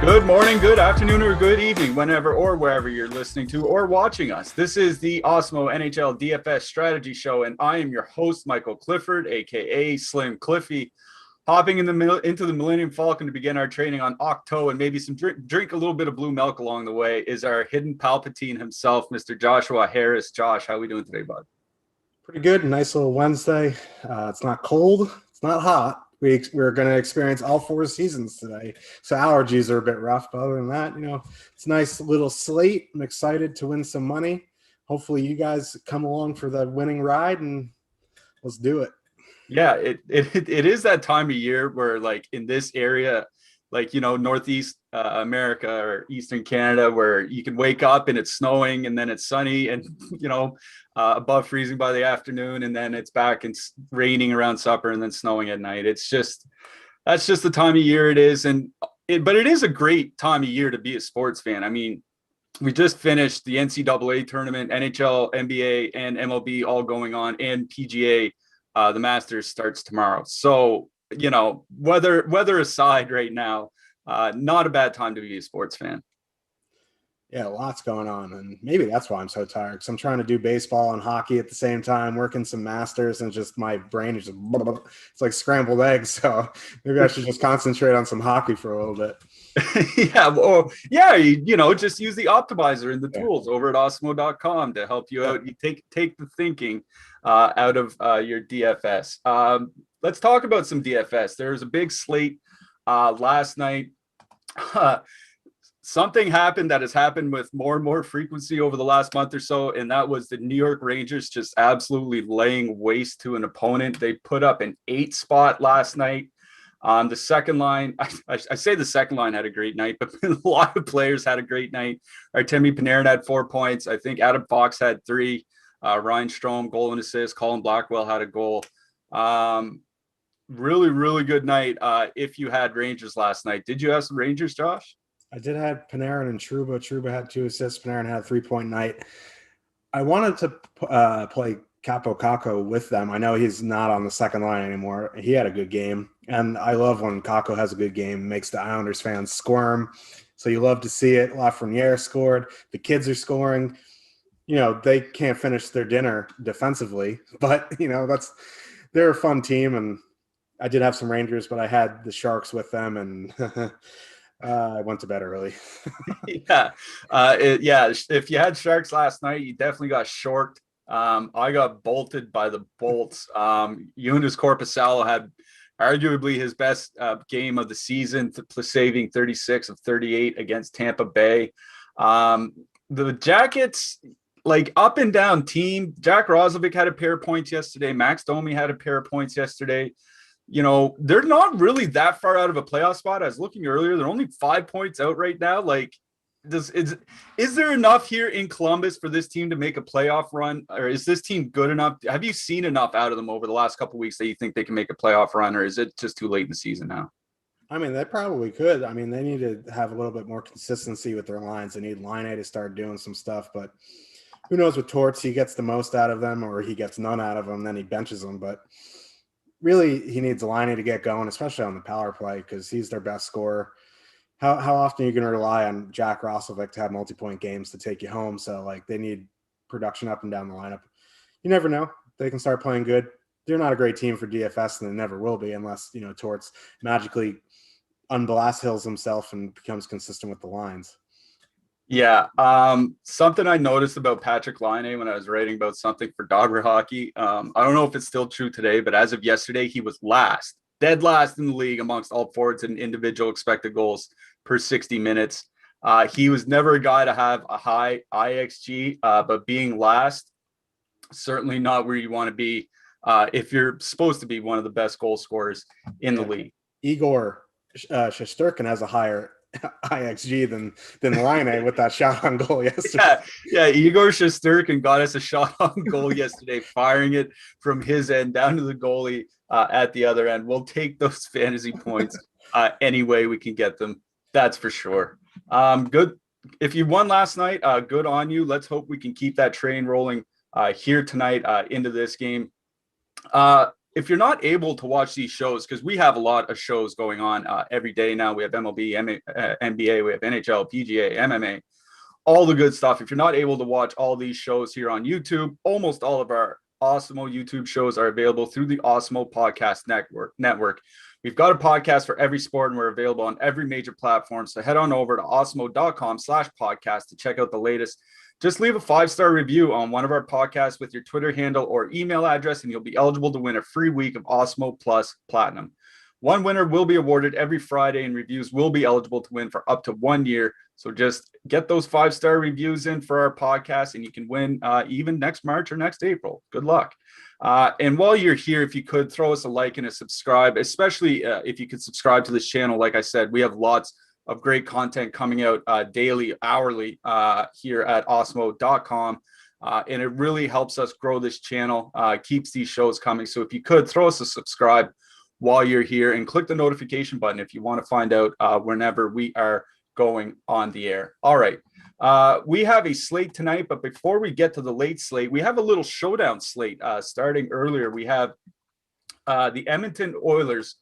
Good morning, good afternoon, or good evening, whenever or wherever you're listening to or watching us. This is the Awesemo Nhl Dfs strategy show, and I am your host, Michael Clifford, aka Slim Cliffy, hopping into the Millennium Falcon to begin our training on Octo and maybe some drink a little bit of blue milk along the way is our hidden Palpatine himself, Mr. Joshua Harris. Josh, how are we doing today, bud? Pretty good. Nice little Wednesday. It's not cold. It's not hot. We're going to experience all four seasons today. So allergies are a bit rough. But other than that, it's a nice little slate. I'm excited to win some money. Hopefully you guys come along for the winning ride and let's do it. Yeah, it is that time of year where, like, in this area, like, Northeast America or Eastern Canada, where you can wake up and it's snowing and then it's sunny and, above freezing by the afternoon, and then it's back and raining around supper and then snowing at night. That's just the time of year it is. But it is a great time of year to be a sports fan. I mean, we just finished the NCAA tournament, NHL, NBA, and MLB all going on, and PGA. The Masters starts tomorrow. So, weather aside right now, not a bad time to be a sports fan. Yeah, lots going on. And maybe that's why I'm so tired, because I'm trying to do baseball and hockey at the same time, working some Masters, and just my brain is just, it's like scrambled eggs. So maybe I should just concentrate on some hockey for a little bit. Just use the optimizer and the tools over at Awesemo.com to help you out. You take the thinking out of your DFS. Let's talk about some DFS. There was a big slate last night. Something happened that has happened with more and more frequency over the last month or so, and that was the New York Rangers just absolutely laying waste to an opponent. They put up an 8 spot last night. The second line, I say the second line had a great night, but a lot of players had a great night. Artemi Panarin had 4 points. I think Adam Fox had 3. Ryan Strome, goal and assist. Colin Blackwell had a goal. Really, really good night if you had Rangers last night. Did you have some Rangers, Josh? I did have Panarin and Trouba. Trouba had 2 assists. Panarin had a 3-point night. I wanted to play Capo Caco with them. I know he's not on the second line anymore. He had a good game. And I love when Caco has a good game. Makes the Islanders fans squirm. So you love to see it. Lafreniere scored. The kids are scoring. They can't finish their dinner defensively. But, they're a fun team. And I did have some Rangers, but I had the Sharks with them. And I went to bed early. If you had Sharks last night, you definitely got shorted. I got bolted by the Bolts. Joonas Korpisalo had arguably his best game of the season, saving 36 of 38 against Tampa Bay. The Jackets, like, up and down team. Jack Roslovic had a pair of points yesterday. Max Domi had a pair of points yesterday. They're not really that far out of a playoff spot. I was looking earlier, they're only 5 points out right now. Like, is there enough here in Columbus for this team to make a playoff run, or is this team good enough? Have you seen enough out of them over the last couple of weeks that you think they can make a playoff run, or is it just too late in the season now? I mean, they probably could. I mean, they need to have a little bit more consistency with their lines. They need Line A to start doing some stuff, but who knows with Torts, he gets the most out of them, or he gets none out of them, then he benches them. But really, he needs Line to get going, especially on the power play, because he's their best scorer. How often are you going to rely on Jack Roslovic to have multi-point games to take you home? So, like, they need production up and down the lineup. You never know. They can start playing good. They're not a great team for DFS, and they never will be unless, Torts magically unblast hills himself and becomes consistent with the lines. Yeah. Something I noticed about Patrick Laine when I was writing about something for Dogger Hockey, I don't know if it's still true today, but as of yesterday, he was dead last in the league amongst all forwards and individual expected goals per 60 minutes. He was never a guy to have a high IXG, but being last, certainly not where you want to be if you're supposed to be one of the best goal scorers in the league. Igor Shesterkin has a higher IXG than Laine with that shot on goal yesterday. Yeah. Igor Shesterkin got us a shot on goal yesterday, firing it from his end down to the goalie at the other end. We'll take those fantasy points any way we can get them. That's for sure. Good. If you won last night, good on you. Let's hope we can keep that train rolling here tonight into this game. if you're not able to watch these shows, because we have a lot of shows going on every day now. We have MLB, NBA, we have NHL, PGA, MMA, all the good stuff. If you're not able to watch all these shows here on YouTube, almost all of our Awesemo YouTube shows are available through the Awesemo Podcast Network. We've got a podcast for every sport, and we're available on every major platform. So head on over to awesemo.com/podcast to check out the latest. Just leave a 5-star review on one of our podcasts with your Twitter handle or email address, and you'll be eligible to win a free week of Awesemo Plus Platinum. One winner will be awarded every Friday, and reviews will be eligible to win for up to 1 year. So just get those 5-star reviews in for our podcast, and you can win even next March or next April. Good luck. And while you're here, if you could throw us a like and a subscribe, especially if you could subscribe to this channel. Like I said, we have lots of great content coming out daily, hourly here at awesemo.com. And it really helps us grow this channel, keeps these shows coming. So if you could throw us a subscribe while you're here, and click the notification button if you want to find out whenever we are going on the air. All right. We have a slate tonight, but before we get to the late slate, we have a little showdown slate starting earlier. We have the Edmonton Oilers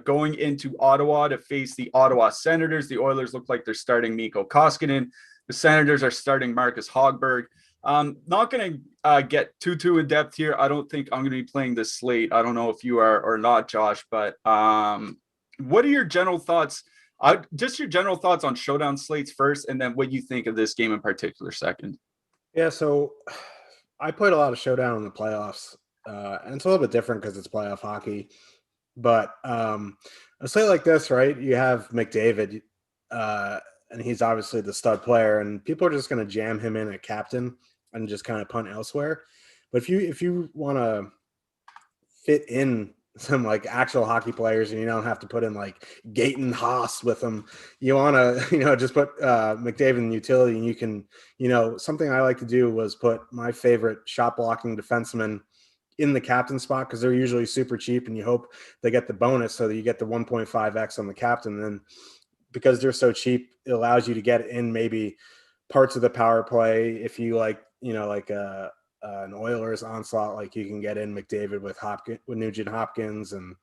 going into Ottawa to face the Ottawa Senators. The Oilers look like they're starting Mikko Koskinen. The Senators are starting Marcus Hogberg. Not going to get too in depth here. I don't think I'm going to be playing this slate. I don't know if you are or not, Josh, but what are your general thoughts? Just your general thoughts on showdown slates first, and then what you think of this game in particular second. Yeah, so I played a lot of showdown in the playoffs, and it's a little bit different because it's playoff hockey. But a slate like this, right? You have McDavid, and he's obviously the stud player, and people are just going to jam him in at captain and just kind of punt elsewhere. But if you want to fit in some like actual hockey players, and you don't have to put in like Gaten Haas with them, you want to just put McDavid in utility, and you can something I like to do was put my favorite shot blocking defenseman in the captain spot, because they're usually super cheap, and you hope they get the bonus so that you get the 1.5x on the captain. And then because they're so cheap, it allows you to get in maybe parts of the power play. If you like an Oilers onslaught, like you can get in McDavid with Nugent Hopkins and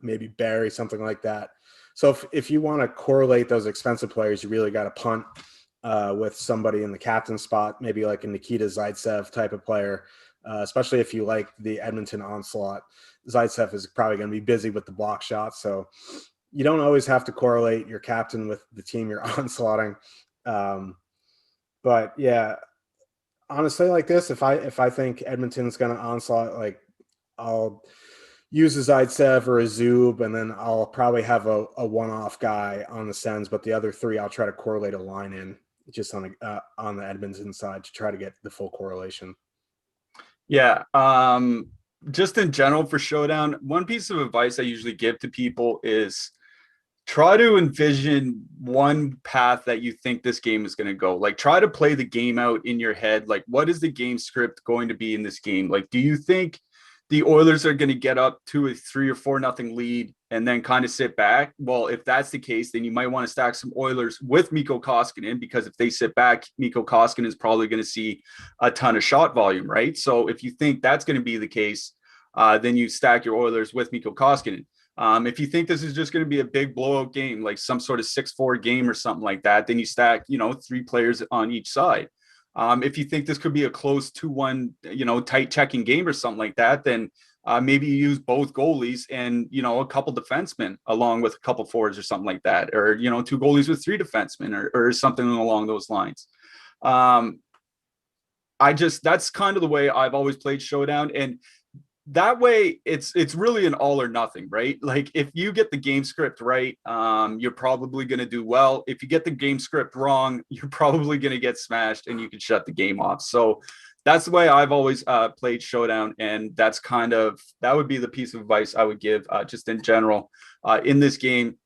maybe Barry, something like that. So if you want to correlate those expensive players, you really got to punt with somebody in the captain spot, maybe like a Nikita Zaitsev type of player, especially if you like the Edmonton onslaught. Zaitsev is probably going to be busy with the block shots, so you don't always have to correlate your captain with the team you're onslaughting. But yeah, honestly, like this, if I think Edmonton's going to onslaught, like I'll use a Zaitsev or a Zub, and then I'll probably have a one-off guy on the Sens, but the other three I'll try to correlate a line in just on the Edmonton side to try to get the full correlation. Yeah. Just in general for showdown, one piece of advice I usually give to people is try to envision one path that you think this game is going to go. Like, try to play the game out in your head. Like, what is the game script going to be in this game? Like, do you think the Oilers are going to get up to a 3 or 4-0 lead and then kind of sit back? Well, if that's the case, then you might want to stack some Oilers with Mikko Koskinen, because if they sit back, Mikko Koskinen is probably going to see a ton of shot volume, right? So if you think that's going to be the case, then you stack your Oilers with Mikko Koskinen. If you think this is just going to be a big blowout game, like some sort of 6-4 game or something like that, then you stack, 3 players on each side. If you think this could be a close 2-1, tight checking game or something like that, then maybe you use both goalies and, a couple defensemen along with a couple forwards or something like that, or, 2 goalies with 3 defensemen or something along those lines. That's kind of the way I've always played showdown. And that way it's really an all or nothing, right? Like, if you get the game script right, you're probably going to do well. If you get the game script wrong, you're probably going to get smashed and you can shut the game off. So that's the way I've always played showdown. And that would be the piece of advice I would give just in general in this game.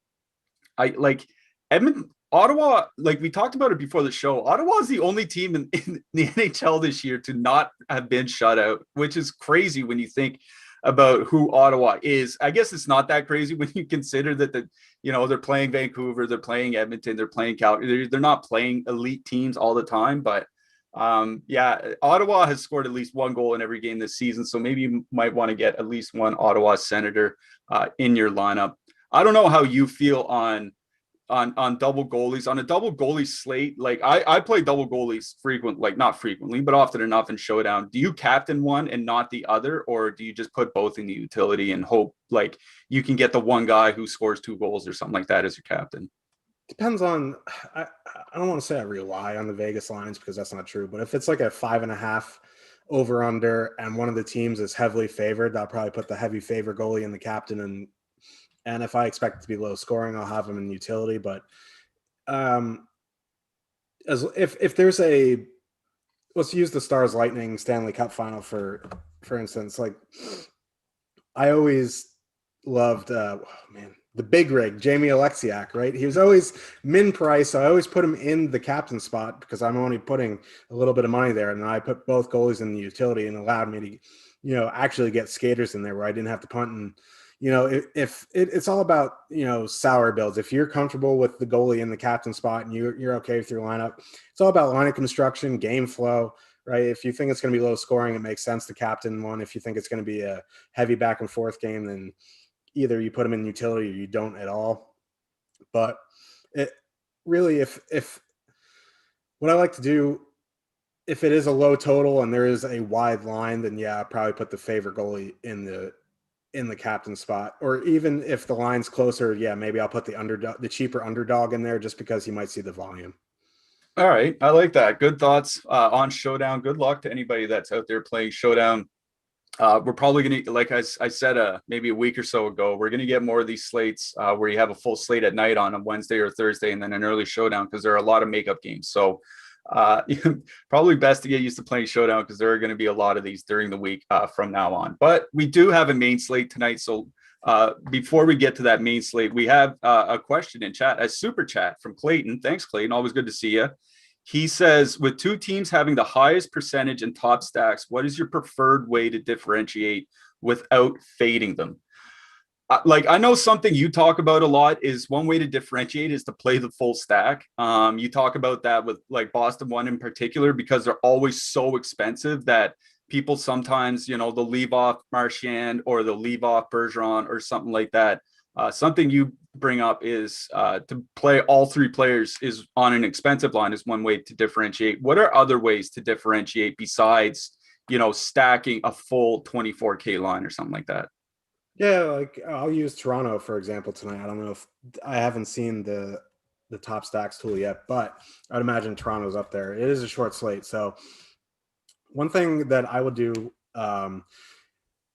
Ottawa, like we talked about it before the show, Ottawa is the only team in the NHL this year to not have been shut out, which is crazy when you think about who Ottawa is. I guess it's not that crazy when you consider that they're playing Vancouver, they're playing Edmonton, they're playing Calgary. They're not playing elite teams all the time, but Yeah, Ottawa has scored at least one goal in every game this season, so maybe you might want to get at least one Ottawa Senator in your lineup. I don't know how you feel on double goalies. On a double goalie slate, like I play double goalies like not frequently, but often enough in Showdown. Do you captain one and not the other, or do you just put both in the utility and hope like you can get the one guy who scores 2 goals or something like that as your captain? Depends on, I don't want to say I rely on the Vegas lines because that's not true, but if it's like a 5.5 over under and one of the teams is heavily favored, I'll probably put the heavy favor goalie in the captain, and if I expect it to be low scoring, I'll have him in utility. But as if there's a, let's use the Stars Lightning Stanley Cup final for instance, like I always loved the big rig, Jamie Alexiak, right? He was always min price, so I always put him in the captain spot because I'm only putting a little bit of money there, and I put both goalies in the utility and allowed me to, actually get skaters in there where I didn't have to punt. And if it's all about salary builds. If you're comfortable with the goalie in the captain spot and you're okay with your lineup, it's all about lineup construction, game flow, right? If you think it's going to be low scoring, it makes sense to captain one. If you think it's going to be a heavy back and forth game, then either you put them in utility or you don't at all. But it really, if what I like to do, if it is a low total and there is a wide line, then yeah, I'll probably put the favorite goalie in the captain spot. Or even if the line's closer, yeah, maybe I'll put the cheaper underdog in there just because you might see the volume. All right, I like that. Good thoughts on Showdown. Good luck to anybody that's out there playing Showdown. We're probably going to, like I said, maybe a week or so ago, we're going to get more of these slates where you have a full slate at night on a Wednesday or Thursday and then an early Showdown because there are a lot of makeup games. So probably best to get used to playing Showdown because there are going to be a lot of these during the week from now on. But we do have a main slate tonight. So before we get to that main slate, we have a question in chat, a super chat from Clayton. Thanks, Clayton. Always good to see you. He says, with two teams having the highest percentage and top stacks, what is your preferred way to differentiate without fading them? I know something you talk about a lot is one way to differentiate is to play the full stack. You talk about that with like Boston One in particular, because they're always so expensive that people sometimes, they'll leave off Marchand or they'll leave off Bergeron or something like that. Something you bring up is to play all three players is on an expensive line is one way to differentiate. What are other ways to differentiate besides, stacking a full 24K line or something like that? Yeah, like I'll use Toronto, for example, tonight. I don't know if I haven't seen the top stacks tool yet, but I'd imagine Toronto's up there. It is a short slate. So one thing that I would do,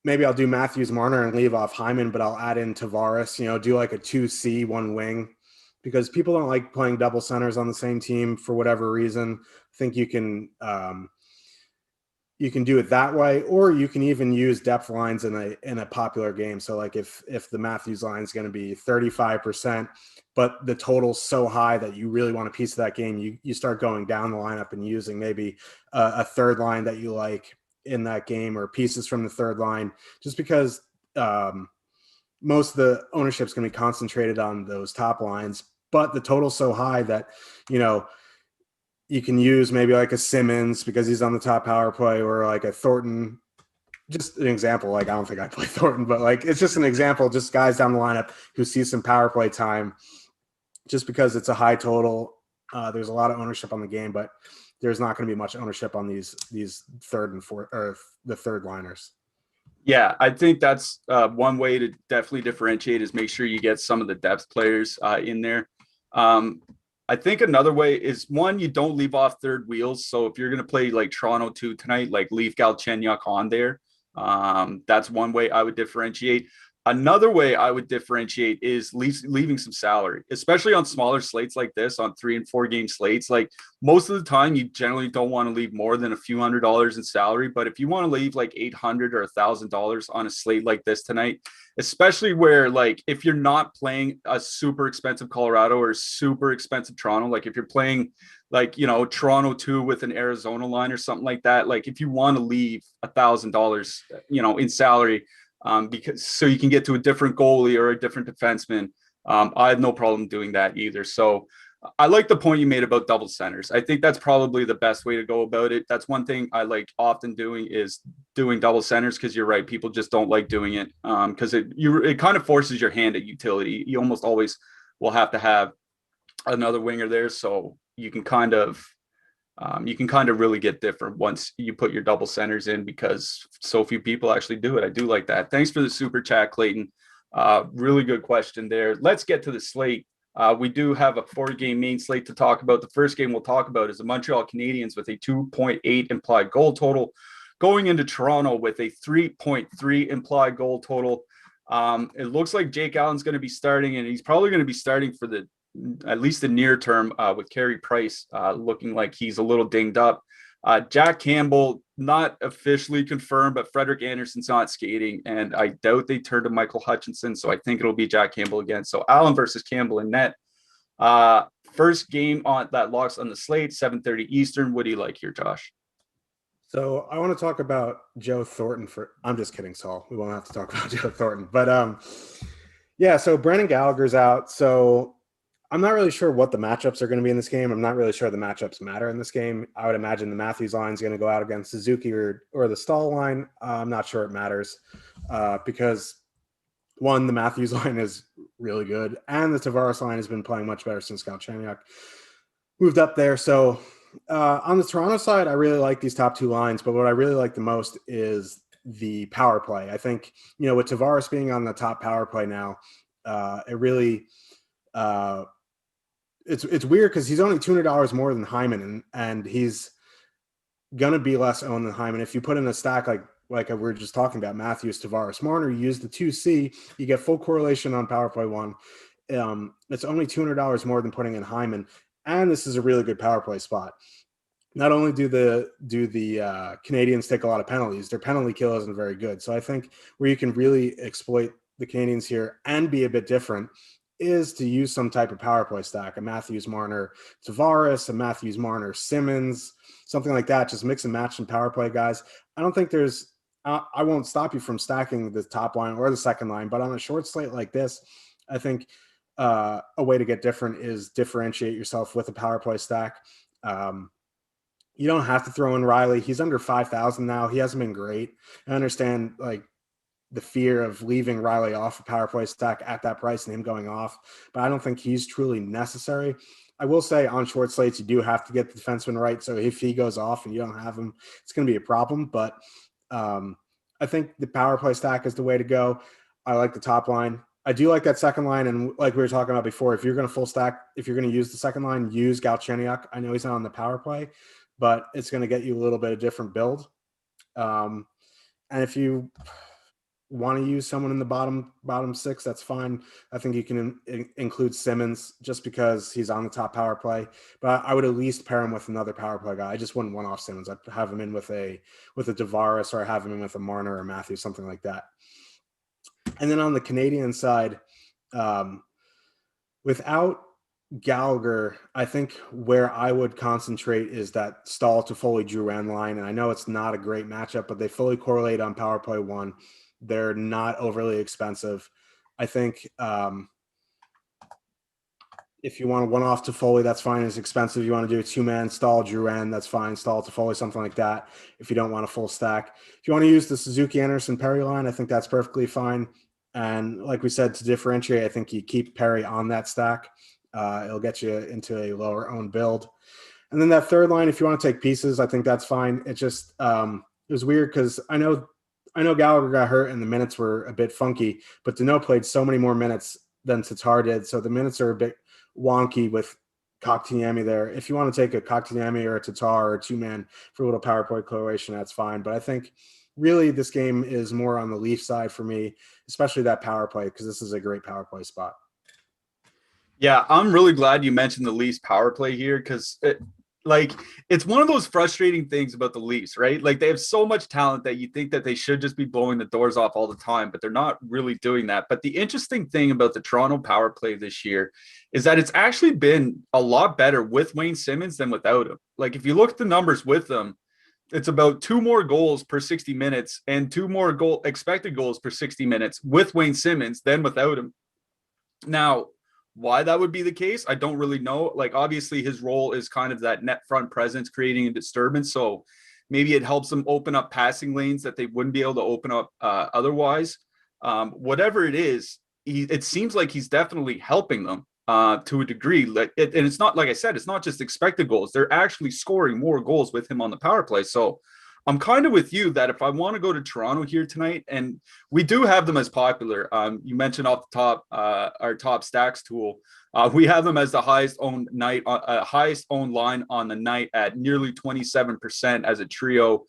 maybe I'll do Matthews Marner and leave off Hyman, but I'll add in Tavares, do like a 2C, one wing, because people don't like playing double centers on the same team for whatever reason. I think you can do it that way, or you can even use depth lines in a popular game. So like if the Matthews line is going to be 35%, but the total's so high that you really want a piece of that game, you start going down the lineup and using maybe a third line that you like in that game or pieces from the third line, just because most of the ownership is going to be concentrated on those top lines, but the total's so high that, you can use maybe like a Simmons because he's on the top power play, or like a Thornton. Just an example. Like, I don't think I play Thornton, but like, it's just an example, just guys down the lineup who see some power play time just because it's a high total. There's a lot of ownership on the game, but there's not going to be much ownership on these third and fourth or the third liners. Yeah, I think that's one way to definitely differentiate is make sure you get some of the depth players in there. I think another way is one, you don't leave off third wheels. So if you're going to play like Toronto 2 tonight, like leave Galchenyuk on there. That's one way I would differentiate. Another way I would differentiate is leaving some salary, especially on smaller slates like this, on 3 and 4 game slates. Like most of the time, you generally don't want to leave more than a few $100s in salary. But if you want to leave like $800 or $1,000 on a slate like this tonight, especially where like if you're not playing a super expensive Colorado or super expensive Toronto, like if you're playing like, Toronto 2 with an Arizona line or something like that, like if you want to leave $1,000, in salary, because so you can get to a different goalie or a different defenseman, I have no problem doing that either. So I like the point you made about double centers. I think that's probably the best way to go about it. That's one thing I like often doing is doing double centers, because you're right. People just don't like doing it because it kind of forces your hand at utility. You almost always will have to have another winger there, so you can kind of really get different once you put your double centers in, because so few people actually do it. I do like that. Thanks for the super chat, Clayton. Really good question there. Let's get to the slate. We do have a 4-game main slate to talk about. The first game we'll talk about is the Montreal Canadiens with a 2.8 implied goal total, going into Toronto with a 3.3 implied goal total. It looks like Jake Allen's going to be starting, and he's probably going to be starting for at least the near term, with Carey Price looking like he's a little dinged up. Jack Campbell, not officially confirmed, but Frederik Andersen's not skating, and I doubt they turn to Michael Hutchinson, so I think it'll be Jack Campbell again. So Allen versus Campbell in net. First game on that locks on the slate, 7:30 Eastern. What do you like here, Josh? So I want to talk about Joe Thornton I'm just kidding, Saul. We won't have to talk about Joe Thornton. But yeah, so Brendan Gallagher's out. So I'm not really sure what the matchups are going to be in this game. I'm not really sure the matchups matter in this game. I would imagine the Matthews line is going to go out against Suzuki or the Stahl line. I'm not sure it matters because, one, the Matthews line is really good, and the Tavares line has been playing much better since Galchenyuk moved up there. So on the Toronto side, I really like these top two lines, but what I really like the most is the power play. I think, with Tavares being on the top power play now, it really it's weird because he's only $200 more than Hyman, and he's gonna be less owned than Hyman. If you put in a stack like we were just talking about, Matthews, Tavares, Marner, you use the 2C, you get full correlation on power play one. It's only $200 more than putting in Hyman, and this is a really good power play spot. Not only do the Canadiens take a lot of penalties, their penalty kill isn't very good. So I think where you can really exploit the Canadiens here and be a bit different is to use some type of power play stack, a Matthews, Marner, Tavares, a Matthews, Marner, Simmons, something like that. Just mix and match some power play guys. I don't think I won't stop you from stacking the top line or the second line, but on a short slate like this, I think a way to get different is differentiate yourself with a power play stack. You don't have to throw in Riley. He's under 5,000 now. He hasn't been great. I understand the fear of leaving Riley off a power play stack at that price and him going off, but I don't think he's truly necessary. I will say on short slates, you do have to get the defenseman right. So if he goes off and you don't have him, it's going to be a problem. But I think the power play stack is the way to go. I like the top line. I do like that second line. And like we were talking about before, if you're going to full stack, if you're going to use the second line, use Galchenyuk. I know he's not on the power play, but it's going to get you a little bit of different build. And if you want to use someone in the bottom six, that's fine. I think you can include Simmons just because he's on the top power play, but I would at least pair him with another power play guy. I just wouldn't one off Simmons. I'd have him in with a Tavares, or have him in with a Marner or Matthews, something like that. And then on the Canadian side, without Gallagher, I think where I would concentrate is that Stahl to Foley Drouin line. And I know it's not a great matchup, but they fully correlate on power play one. They're not overly expensive. I think if you want to one-off to Foley, that's fine. It's expensive. You want to do a two-man Stahl, Drouin, that's fine. Stahl to Foley, something like that. If you don't want a full stack, if you want to use the Suzuki Anderson Perry line, I think that's perfectly fine. And like we said, to differentiate, I think you keep Perry on that stack. It'll get you into a lower owned build. And then that third line, if you want to take pieces, I think that's fine. It just it was weird because I know Gallagher got hurt and the minutes were a bit funky, but Deneau played so many more minutes than Tatar did. So the minutes are a bit wonky with Kotkaniemi there. If you want to take a Kotkaniemi or a Tatar or a two-man for a little power play correlation, that's fine. But I think really this game is more on the Leaf side for me, especially that power play, because this is a great power play spot. Yeah, I'm really glad you mentioned the Leafs power play here, because it's one of those frustrating things about the Leafs, right? Like, they have so much talent that you think that they should just be blowing the doors off all the time, but they're not really doing that. But the interesting thing about the Toronto power play this year is that it's actually been a lot better with Wayne Simmons than without him. Like, if you look at the numbers with them, it's about 2 more goals per 60 minutes and 2 more expected goals per 60 minutes with Wayne Simmons than without him. Now, why that would be the case. I don't really know. Like, obviously his role is kind of that net front presence, creating a disturbance. So maybe it helps them open up passing lanes that they wouldn't be able to open up otherwise. Whatever it is, it seems like he's definitely helping them to a degree. And it's not, like I said, it's not just expected goals. They're actually scoring more goals with him on the power play. So I'm kind of with you that if I want to go to Toronto here tonight, and we do have them as popular. You mentioned off the top our top stacks tool. We have them as the highest owned line on the night at nearly 27% as a trio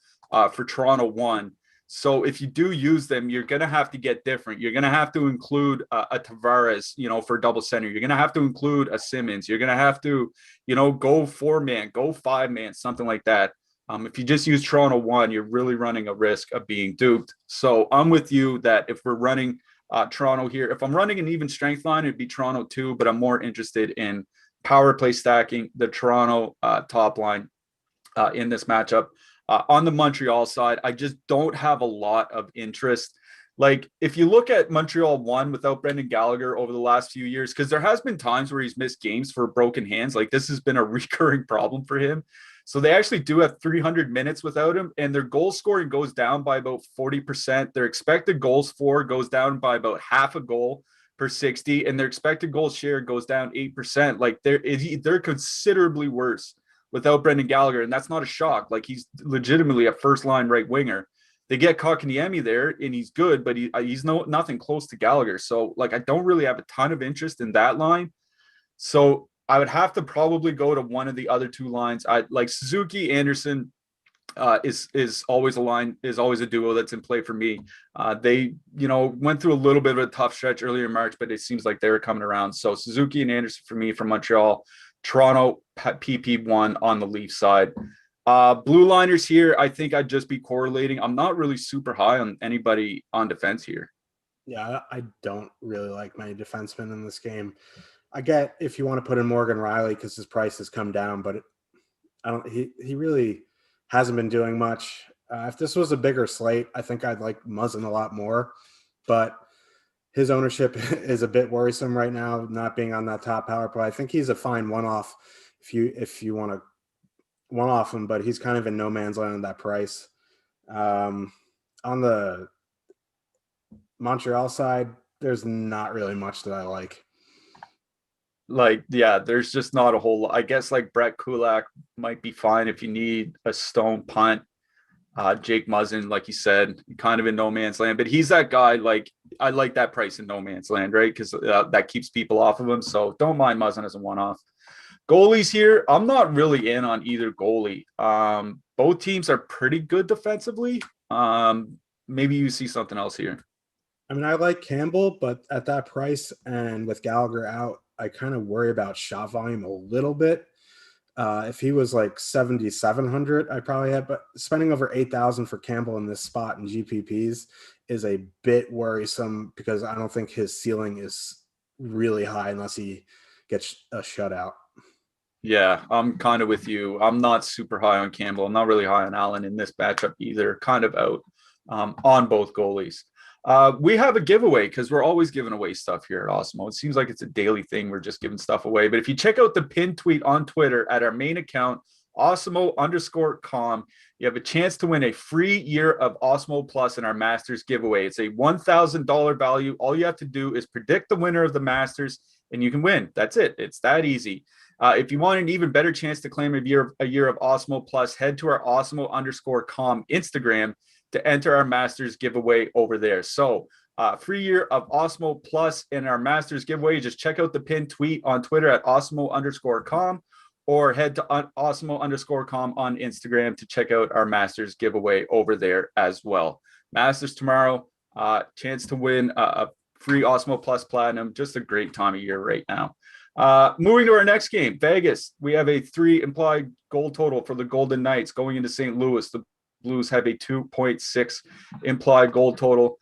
for Toronto 1. So if you do use them, you're going to have to get different. You're going to have to include a Tavares, for double center. You're going to have to include a Simmons. You're going to have to, go 4-man, go 5-man, something like that. If you just use Toronto 1, you're really running a risk of being duped. So I'm with you that if we're running Toronto here, if I'm running an even strength line, it'd be Toronto 2, but I'm more interested in power play stacking the Toronto top line in this matchup. On the Montreal side, I just don't have a lot of interest. Like, if you look at Montreal 1 without Brendan Gallagher over the last few years, because there has been times where he's missed games for broken hands. Like, this has been a recurring problem for him. So they actually do have 300 minutes without him, and their goal scoring goes down by about 40%. Their expected goals for goes down by about half a goal per 60, and their expected goals share goes down 8%. Like, they're considerably worse without Brendan Gallagher, and that's not a shock. Like, he's legitimately a first-line right winger. They get Kotkaniemi there, and he's good, but he's nothing close to Gallagher. So, like, I don't really have a ton of interest in that line. So I would have to probably go to one of the other two lines. I like Suzuki Anderson is always a duo that's in play for me. They went through a little bit of a tough stretch earlier in March, but it seems like they were coming around. So Suzuki and Anderson for me from Montreal. Toronto PP1 on the Leaf side. Blue liners here, I think I'd just be correlating. I'm not really super high on anybody on defense here. Yeah, I don't really like many defensemen in this game. I get if you want to put in Morgan Riley because his price has come down, but he really hasn't been doing much. If this was a bigger slate, I think I'd like Muzzin a lot more, but his ownership is a bit worrisome right now, not being on that top power play. I think he's a fine one-off if you want to one-off him, but he's kind of in no man's land on that price. On the Montreal side, there's not really much that I like. Like, yeah, there's just not a whole lot. I guess like Brett Kulak might be fine if you need a stone punt. Jake Muzzin, like you said, kind of in no man's land, but he's that guy. Like, I like that price in no man's land, right? Because that keeps people off of him. So don't mind Muzzin as a one-off. Goalies here, I'm not really in on either goalie. Both teams are pretty good defensively. Maybe you see something else here. I mean, I like Campbell, but at that price and with Gallagher out, I kind of worry about shot volume a little bit. If he was like 7,700, I probably have, but spending over 8,000 for Campbell in this spot in GPPs is a bit worrisome because I don't think his ceiling is really high unless he gets a shutout. Yeah, I'm kind of with you. I'm not super high on Campbell. I'm not really high on Allen in this matchup either. Kind of out on both goalies. We have a giveaway because we're always giving away stuff here at Awesemo. It seems like it's a daily thing. We're just giving stuff away. But if you check out the pinned tweet on Twitter at our main account, Awesemo_com, you have a chance to win a free year of Awesemo Plus in our Masters giveaway. It's a $1,000 value. All you have to do is predict the winner of the Masters, and you can win. That's it. It's that easy. If you want an even better chance to claim a year of Awesemo Plus, head to our Awesemo_com Instagram to enter our Masters giveaway over there. So free year of Awesemo Plus in our Masters giveaway. Just check out the pinned tweet on Twitter at Awesemo_com or head to Awesemo_com on Instagram to check out our Masters giveaway over there as well. Masters tomorrow, chance to win a free Awesemo Plus Platinum. Just a great time of year right now. Moving to our next game, Vegas. We have a 3 implied goal total for the Golden Knights going into St. Louis. The Blues have a 2.6 implied goal total.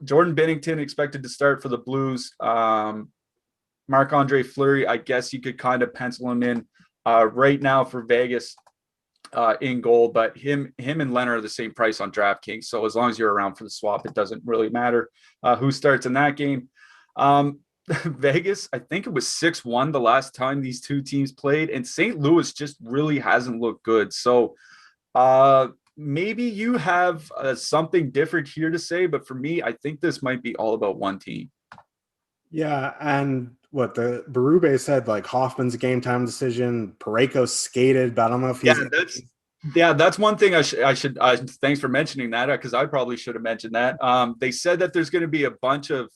Jordan Binnington expected to start for the Blues. Marc-Andre Fleury, I guess you could kind of pencil him in right now for Vegas in goal, but him and Leonard are the same price on DraftKings. So as long as you're around for the swap, it doesn't really matter who starts in that game. Vegas, I think it was 6-1 the last time these two teams played, and St. Louis just really hasn't looked good. So maybe you have something different here to say, but for me, I think this might be all about one team. Yeah, and what the Berube said, like Hoffman's a game time decision. Parayko skated, but I don't know if he's. That's one thing I should thanks for mentioning that, because I probably should have mentioned that. They said that there's going to be a bunch of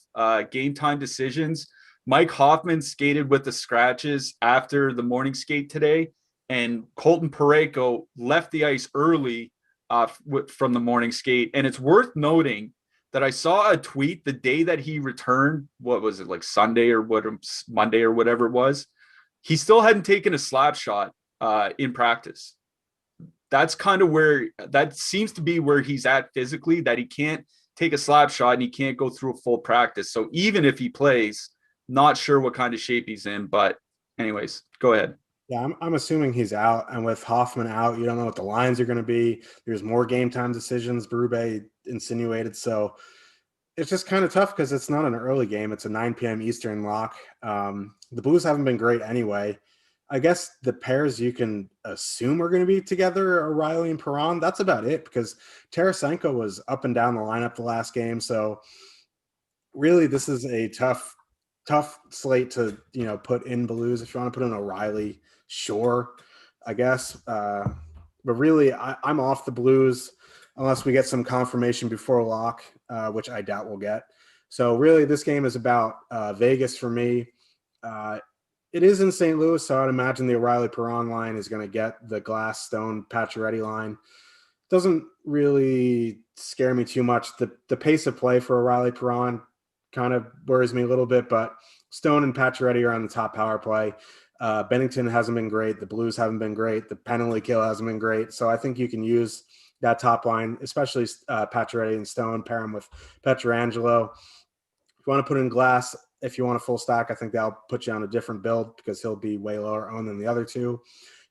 game time decisions. Mike Hoffman skated with the scratches after the morning skate today, and Colton Parayko left the ice early from the morning skate. And it's worth noting that I saw a tweet the day that he returned. What was it, like Sunday or Monday or whatever it was? He still hadn't taken a slap shot in practice. That's kind of where that seems to be where he's at physically, that he can't take a slap shot and he can't go through a full practice. So even if he plays, not sure what kind of shape he's in. But anyways, go ahead. Yeah, I'm assuming he's out. And with Hoffman out, you don't know what the lines are going to be. There's more game time decisions, Berube insinuated. So it's just kind of tough because it's not an early game. It's a 9 p.m. Eastern lock. The Blues haven't been great anyway. I guess the pairs you can assume are going to be together are Riley and Perron. That's about it, because Tarasenko was up and down the lineup the last game. So really, this is a tough slate to, put in Blues. If you want to put in O'Reilly, sure, I guess. But really, I'm off the Blues unless we get some confirmation before lock, which I doubt we'll get. So really, this game is about Vegas for me. It is in St. Louis, so I'd imagine the O'Reilly-Perron line is going to get the Glass, Stone, Pacioretty line. Doesn't really scare me too much. The pace of play for O'Reilly-Perron kind of worries me a little bit, but Stone and Pacioretty are on the top power play. Bennington hasn't been great. The Blues haven't been great. The penalty kill hasn't been great. So I think you can use that top line, especially Pacioretty and Stone, pair them with Pietrangelo. If you want to put in Glass, if you want a full stack, I think that'll put you on a different build because he'll be way lower owned than the other two. You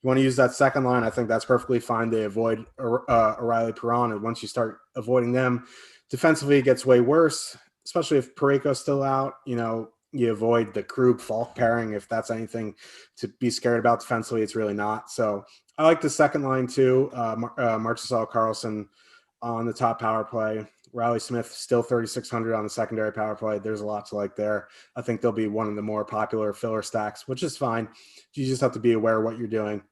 want to use that second line, I think that's perfectly fine. They avoid O'Reilly-Perron, and once you start avoiding them, defensively it gets way worse, especially if Parayko's still out. You avoid the Krug-Falk pairing. If that's anything to be scared about defensively, it's really not. So I like the second line too. Marchessault, Carlson on the top power play. Riley Smith still 3,600 on the secondary power play. There's a lot to like there. I think they'll be one of the more popular filler stacks, which is fine. You just have to be aware of what you're doing.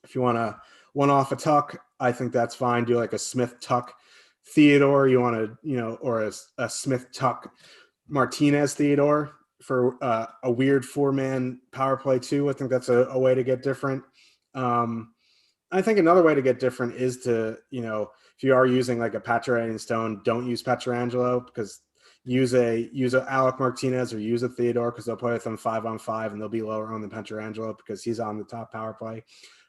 If you want to one-off a Tuck, I think that's fine. Do like a Smith Tuck Theodore. You want to, or a Smith Tuck Martinez Theodore for a weird 4-man power play too. I think that's a way to get different. I think another way to get different is to, if you are using like a Pacioretty and Stone, don't use Pietrangelo, because use a Alec Martinez or use a Theodore, because they'll play with them 5-on-5 and they'll be lower on than Pietrangelo because he's on the top power play.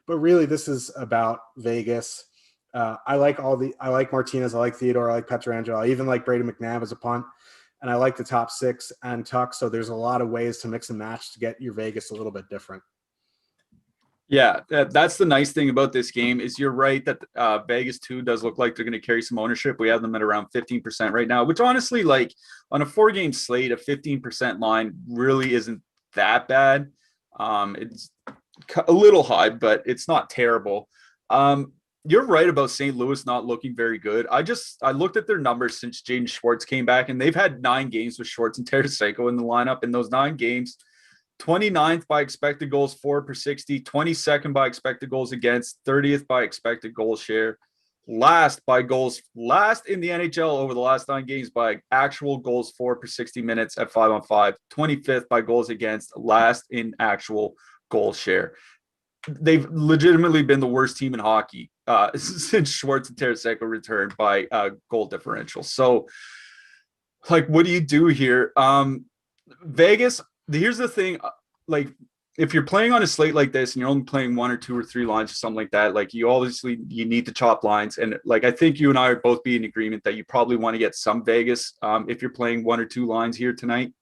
But really, this is about Vegas. I like Martinez, I like Theodore, I like Pietrangelo, I even like Brady McNabb as a punt, and I like the top 6 and Tuck. So there's a lot of ways to mix and match to get your Vegas a little bit different. Yeah, that's the nice thing about this game is you're right that Vegas too does look like they're going to carry some ownership. We have them at around 15% right now, which honestly, like on a 4-game slate, a 15% line really isn't that bad. It's a little high, but it's not terrible. You're right about St. Louis not looking very good. I looked at their numbers since Jaden Schwartz came back, and they've had 9 games with Schwartz and Tarasenko in the lineup. In those 9 games, 29th by expected goals for per 60, 22nd by expected goals against, 30th by expected goal share, last in the NHL over the last 9 games by actual goals for per 60 minutes at 5-on-5, 25th by goals against, last in actual goal share. They've legitimately been the worst team in hockey since Schwartz and Tarasenko returned by goal differential. So, like, what do you do here? Vegas, here's the thing, like if you're playing on a slate like this and you're only playing 1 or 2 or 3 lines or something like that, like you need to chop lines. And like I think you and I would both be in agreement that you probably want to get some Vegas if you're playing 1 or 2 lines here tonight.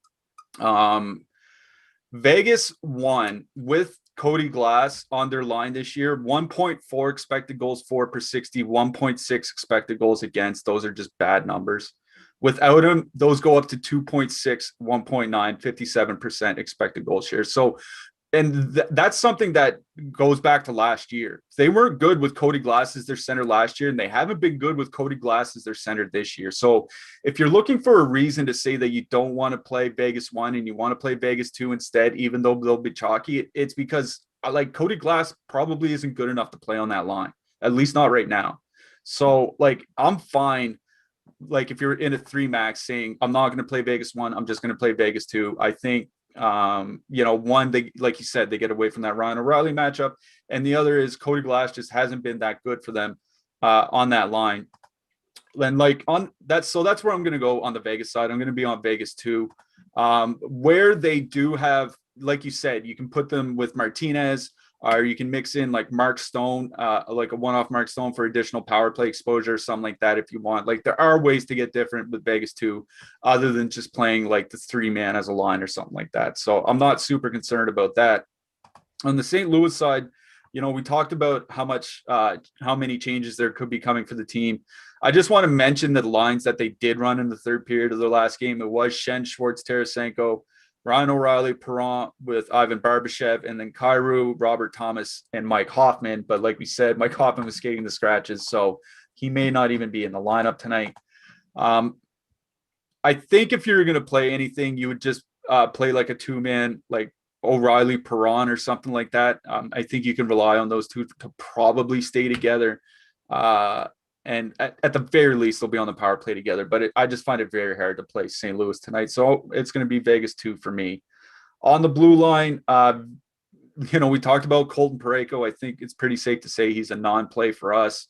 Vegas won with Cody Glass on their line this year, 1.4 expected goals for per 60, 1.6 expected goals against. Those are just bad numbers. Without him, those go up to 2.6, 1.9, 57% expected goal share. So, and that's something that goes back to last year. They weren't good with Cody Glass as their center last year, and they haven't been good with Cody Glass as their center this year. So if you're looking for a reason to say that you don't want to play Vegas 1 and you want to play Vegas 2 instead, even though they'll be chalky, it's because like Cody Glass probably isn't good enough to play on that line, at least not right now. So like I'm fine. Like if you're in a 3 max saying I'm not going to play Vegas 1, I'm just going to play Vegas 2. I think one, they, like you said, they get away from that Ryan O'Reilly matchup, and the other is Cody Glass just hasn't been that good for them on that line. And like on that, so that's where I'm going to go on the Vegas side. I'm going to be on Vegas 2, where they do have, like you said, you can put them with Martinez, or you can mix in like Mark Stone, like a one-off Mark Stone for additional power play exposure or something like that if you want. Like there are ways to get different with Vegas 2, other than just playing like the 3-man as a line or something like that. So I'm not super concerned about that. On the St. Louis side, we talked about how many changes there could be coming for the team. I just want to mention the lines that they did run in the third period of their last game. It was Schenn, Schwartz, Tarasenko, Ryan O'Reilly, Perron with Ivan Barbashev, and then Kyrou, Robert Thomas, and Mike Hoffman. But like we said, Mike Hoffman was skating the scratches, so he may not even be in the lineup tonight. I think if you're going to play anything, you would just play like a 2-man, like O'Reilly, Perron, or something like that. I think you can rely on those two to probably stay together. And at the very least, they'll be on the power play together. But I just find it very hard to play St. Louis tonight. So it's going to be Vegas 2 for me. On the blue line, we talked about Colton Parayko. I think it's pretty safe to say he's a non-play for us.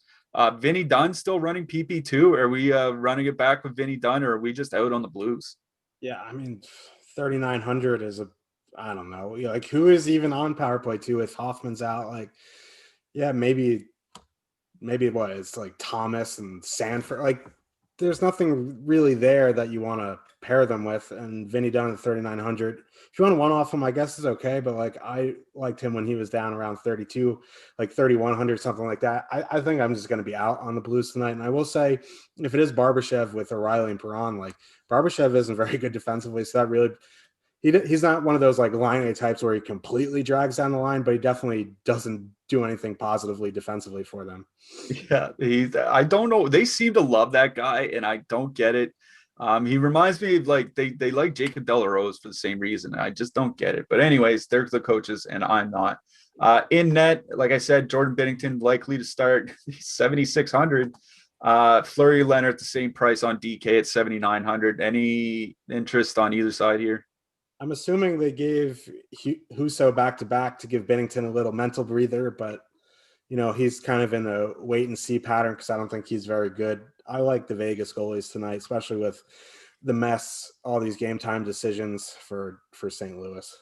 Vinny Dunn still running PP2. Are we running it back with Vinny Dunn, or are we just out on the Blues? Yeah, I mean, 3,900 is I don't know. Like, who is even on power play 2 if Hoffman's out? Like, yeah, maybe what it's like Thomas and Sanford. Like, there's nothing really there that you want to pair them with. And Vinny Dunn at 3,900. If you want to one off him, I guess is okay. But like, I liked him when he was down around 32, like 3,100, something like that. I think I'm just going to be out on the Blues tonight. And I will say, if it is Barbashev with O'Reilly and Perron, like Barbashev isn't very good defensively, so that really. He's not one of those like line A types where he completely drags down the line, but he definitely doesn't do anything positively defensively for them. Yeah, I don't know. They seem to love that guy, and I don't get it. He reminds me of like they like Jacob Delarose for the same reason. I just don't get it. But anyways, they're the coaches, and I'm not. In net, like I said, Jordan Binnington likely to start 7,600. Fleury Leonard the same price on DK at 7,900. Any interest on either side here? I'm assuming they gave Husso back-to-back to give Binnington a little mental breather, but, he's kind of in a wait-and-see pattern because I don't think he's very good. I like the Vegas goalies tonight, especially with the mess, all these game-time decisions for St. Louis.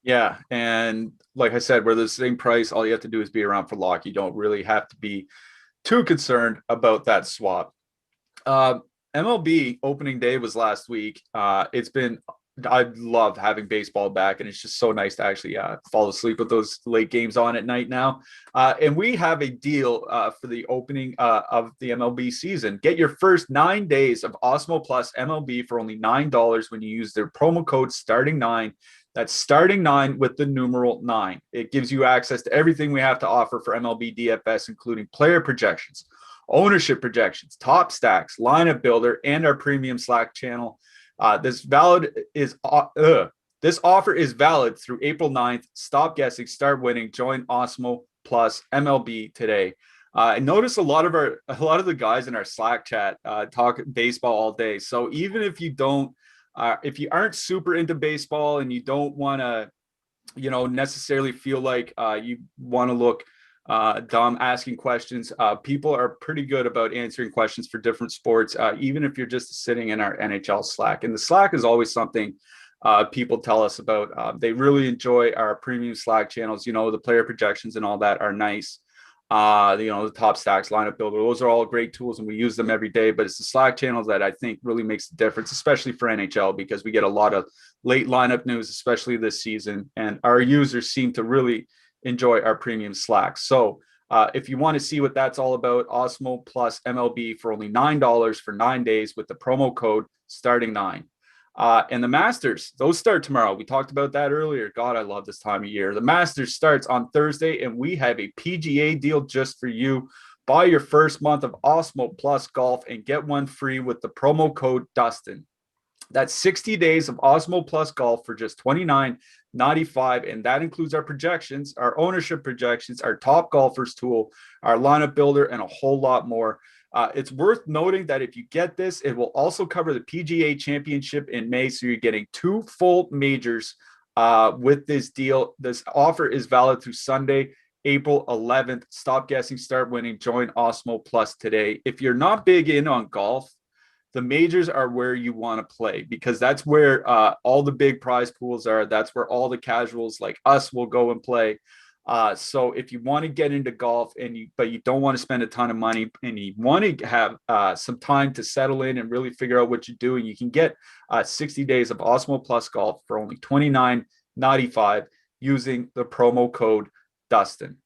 Yeah, and like I said, we're the same price. All you have to do is be around for lock. You don't really have to be too concerned about that swap. MLB opening day was last week. I love having baseball back, and it's just so nice to actually fall asleep with those late games on at night now. And we have a deal for the opening of the MLB season. Get your first 9 days of Awesemo Plus MLB for only $9 when you use their promo code STARTING9. That's starting 9 with the numeral 9. It gives you access to everything we have to offer for MLB DFS, including player projections, ownership projections, top stacks, lineup builder, and our premium Slack channel. This offer is valid through April 9th. Stop guessing, start winning. Join Awesemo Plus MLB today. I notice a lot of the guys in our Slack chat talk baseball all day. So even if you don't, if you aren't super into baseball and you don't want to, necessarily feel like you want to look dumb asking questions, people are pretty good about answering questions for different sports, even if you're just sitting in our NHL Slack. And the Slack is always something people tell us about. They really enjoy our premium Slack channels. The player projections and all that are nice. The top stacks, lineup builder, those are all great tools and we use them every day, but it's the Slack channels that I think really makes the difference, especially for NHL, because we get a lot of late lineup news, especially this season, and our users seem to really enjoy our premium Slack. So If you want to see what that's all about, Awesemo plus MLB for only $9 for 9 days with the promo code starting 9. And the Masters, those start tomorrow. We talked about that earlier. God, I love this time of year. The Masters starts on Thursday, and we have a PGA deal just for you. Buy your first month of Awesemo Plus Golf and get one free with the promo code Dustin. That's 60 days of Awesemo Plus Golf for just $29.95, and that includes our projections, our ownership projections, our top golfers tool, our lineup builder, and a whole lot more. It's worth noting that if you get this, it will also cover the PGA Championship in May, so you're getting 2 full majors with this deal. This offer is valid through Sunday, April 11th. Stop guessing, start winning. Join Awesemo Plus today. If you're not big in on golf, the majors are where you want to play, because that's where all the big prize pools are. That's where all the casuals like us will go and play. So if you want to get into golf but you don't want to spend a ton of money and you want to have some time to settle in and really figure out what you're doing, you can get 60 days of Awesemo Plus Golf for only $29.95 using the promo code Dustin.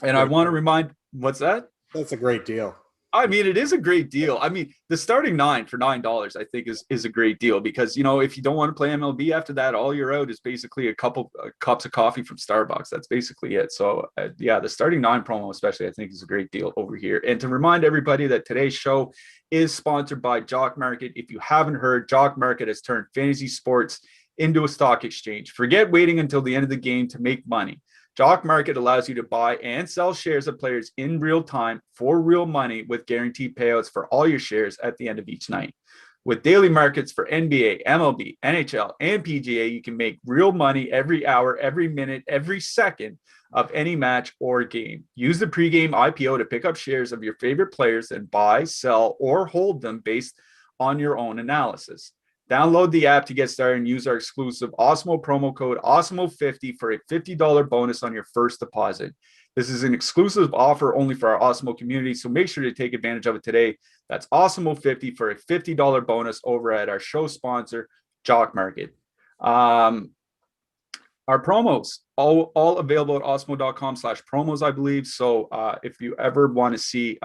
And I want to remind, what's that? That's a great deal. I mean, it is a great deal. I mean, the starting 9 for $9, I think is a great deal, because, if you don't want to play MLB after that, all you're out is basically a couple cups of coffee from Starbucks. That's basically it. So the starting 9 promo, especially, I think is a great deal over here. And to remind everybody that today's show is sponsored by JockMKT. If you haven't heard, JockMKT has turned fantasy sports into a stock exchange. Forget waiting until the end of the game to make money. JockMKT allows you to buy and sell shares of players in real time for real money with guaranteed payouts for all your shares at the end of each night. With daily markets for NBA, MLB, NHL, and PGA, you can make real money every hour, every minute, every second of any match or game. Use the pregame IPO to pick up shares of your favorite players and buy, sell, or hold them based on your own analysis. Download the app to get started and use our exclusive Awesemo promo code Awesemo50 for a $50 bonus on your first deposit. This is an exclusive offer only for our Awesemo community, so make sure to take advantage of it today. That's Awesemo50 for a $50 bonus over at our show sponsor, JockMKT. Our promos, all available at awesemo.com/promos, I believe. So if you ever want to see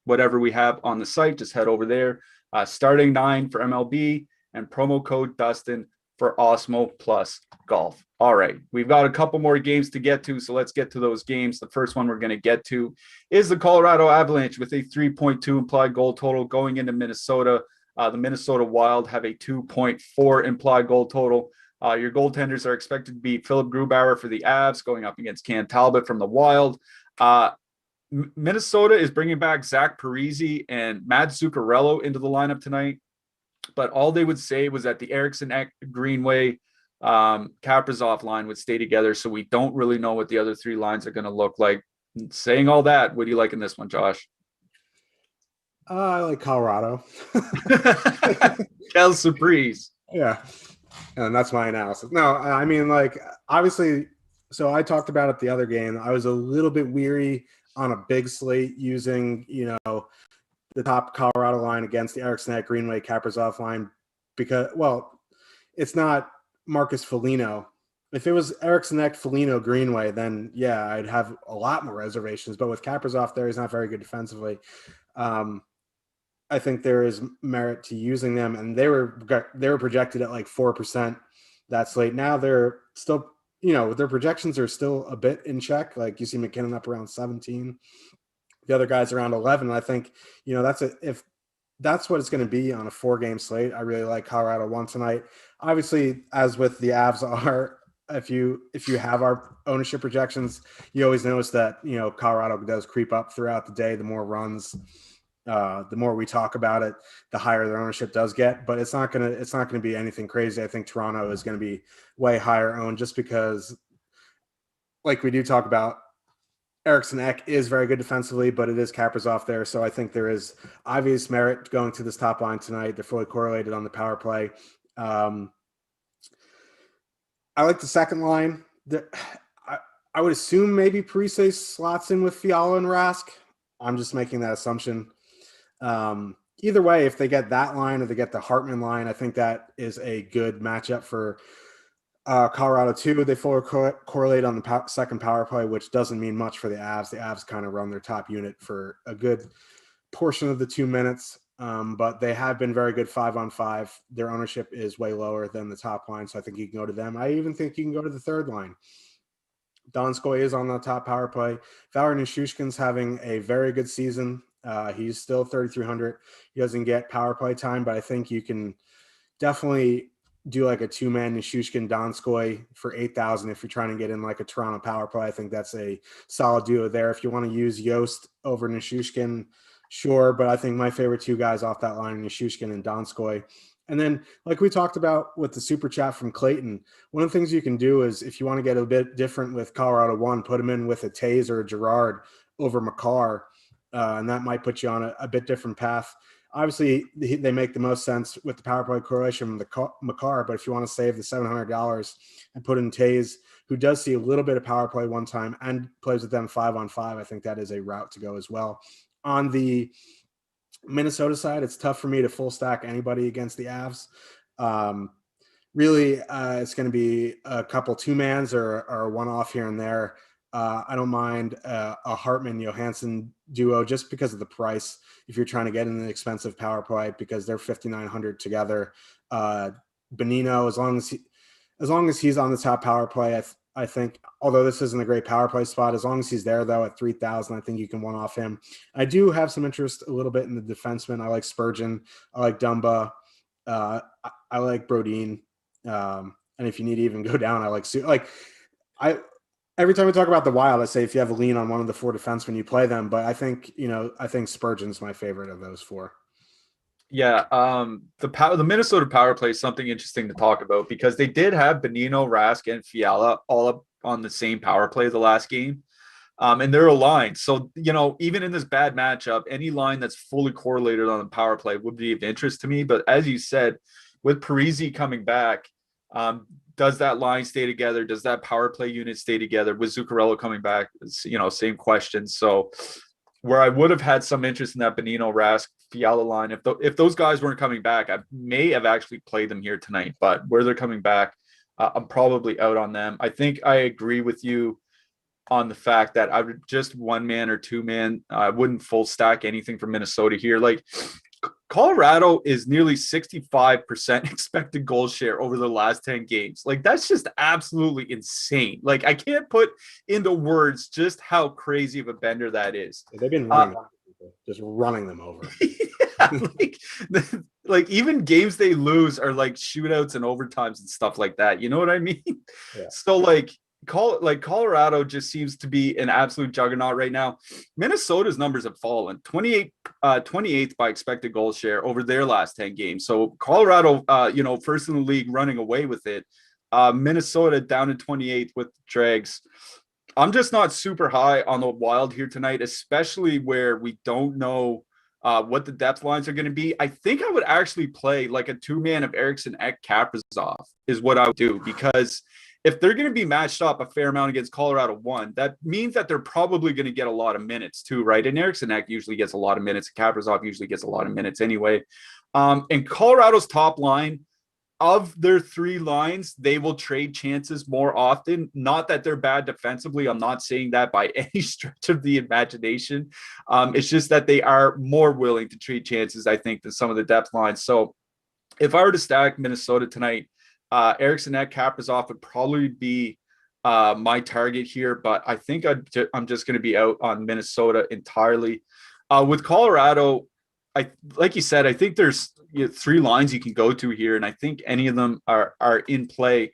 whatever we have on the site, just head over there. Starting 9 for MLB and promo code Dustin for Awesemo Plus Golf. All right, we've got a couple more games to get to, so let's get to those games. The first one we're going to get to is the Colorado Avalanche with a 3.2 implied goal total going into Minnesota. The Minnesota Wild have a 2.4 implied goal total. Your goaltenders are expected to be Philip Grubauer for the Avs going up against Cam Talbot from the Wild. Minnesota is bringing back Zach Parise and Matt Zuccarello into the lineup tonight, but all they would say was that the Eriksson, Greenway, Kaprizov line would stay together, so we don't really know what the other 3 lines are going to look like. Saying all that, what do you like in this one, Josh? I like Colorado. Quelle surprise. Yeah, and that's my analysis. No, I mean, obviously, so I talked about it the other game. I was a little bit weary on a big slate using, the top Colorado line against the Eriksson, Greenway, Kaprizov line, because, it's not Marcus Foligno. If it was Eriksson, Foligno, Greenway, then yeah, I'd have a lot more reservations. But with Kaprizov there, he's not very good defensively. I think there is merit to using them, and they were projected at 4% that slate. Now they're still, their projections are still a bit in check. Like you see McKinnon up around 17. The other guys around 11. I think, if that's what it's going to be on a 4-game slate, I really like Colorado 1 tonight. Obviously, as with the Avs are, if you have our ownership projections, you always notice that, Colorado does creep up throughout the day. The more runs, the more we talk about it, the higher their ownership does get, but it's not going to be anything crazy. I think Toronto is going to be way higher owned just because, like we do talk about, Eriksson is very good defensively, but it is Kaprizov there. So I think there is obvious merit going to this top line tonight. They're fully correlated on the power play. I like the second line. I would assume maybe Parise slots in with Fiala and Rask. I'm just making that assumption. Either way, if they get that line or they get the Hartman line, I think that is a good matchup for Colorado 2, they fully correlate on the second power play, which doesn't mean much for the Avs. The Avs kind of run their top unit for a good portion of the 2 minutes, but they have been very good 5-on-5. Their ownership is way lower than the top line, so I think you can go to them. I even think you can go to the third line. Donskoy is on the top power play. Valeri Nichushkin's having a very good season. He's still 3,300. He doesn't get power play time, but I think you can definitely do like a two-man Nichushkin Donskoy for 8,000 if you're trying to get in like a Toronto power play. I think that's a solid duo there. If you want to use Yost over Nichushkin, sure, but I think my favorite two guys off that line are Nichushkin and Donskoy. And then, like we talked about with the super chat from Clayton, one of the things you can do is if you want to get a bit different with Colorado 1, put him in with a Taze or a Girard over Makar, and that might put you on a bit different path. Obviously, they make the most sense with the power play correlation with the Makar, but if you want to save the $700 and put in Taze, who does see a little bit of power play one time and plays with them 5-on-5, I think that is a route to go as well. On the Minnesota side, it's tough for me to full stack anybody against the Avs. Really, it's going to be a couple two-mans or one-off here and there. I don't mind a Hartman-Johansson duo just because of the price. If you're trying to get an expensive power play, because they're 5,900 together. Bonino, as long as he's on the top power play, I think, although this isn't a great power play spot, as long as he's there, though, at 3,000, I think you can one-off him. I do have some interest a little bit in the defenseman. I like Spurgeon. I like Dumba. I like Brodin. And if you need to even go down, I like every time we talk about the Wild, I say if you have a lean on one of the four defensemen, you play them. But I think Spurgeon's my favorite of those four. Yeah, the Minnesota power play is something interesting to talk about because they did have Bonino, Rask, and Fiala all up on the same power play the last game, and they're aligned. So even in this bad matchup, any line that's fully correlated on the power play would be of interest to me. But as you said, with Parise coming back, does that line stay together? Does that power play unit stay together? With Zuccarello coming back, same question. So where I would have had some interest in that Bonino, Rask, Fiala line, if those guys weren't coming back, I may have actually played them here tonight. But where they're coming back, I'm probably out on them. I think I agree with you on the fact that I would just one man or two man. I wouldn't full stack anything from Minnesota here. Like Colorado is nearly 65% expected goal share over the last 10 games. Like that's just absolutely insane. Like I can't put into words just how crazy of a bender that is. They've been running just running them over. Yeah, like even games they lose are like shootouts and overtimes and stuff like that. You know what I mean? Yeah. So Colorado just seems to be an absolute juggernaut right now. Minnesota's numbers have fallen 28th by expected goal share over their last 10 games. So Colorado, first in the league running away with it. Minnesota down to 28th with the Dregs. I'm just not super high on the Wild here tonight, especially where we don't know what the depth lines are going to be. I think I would actually play like a two-man of Eriksson Ek Kaprizov is what I would do, because if they're going to be matched up a fair amount against Colorado 1, that means that they're probably going to get a lot of minutes too, right? And Eriksson Ek usually gets a lot of minutes. Kaprizov usually gets a lot of minutes anyway. And Colorado's top line, of their three lines, they will trade chances more often. Not that they're bad defensively. I'm not saying that by any stretch of the imagination. It's just that they are more willing to trade chances, I think, than some of the depth lines. So if I were to stack Minnesota tonight, Eriksson Ek Kaprizov would probably be my target here, but I think I'm just going to be out on Minnesota entirely. With Colorado, like you said, I think there's three lines you can go to here, and I think any of them are in play.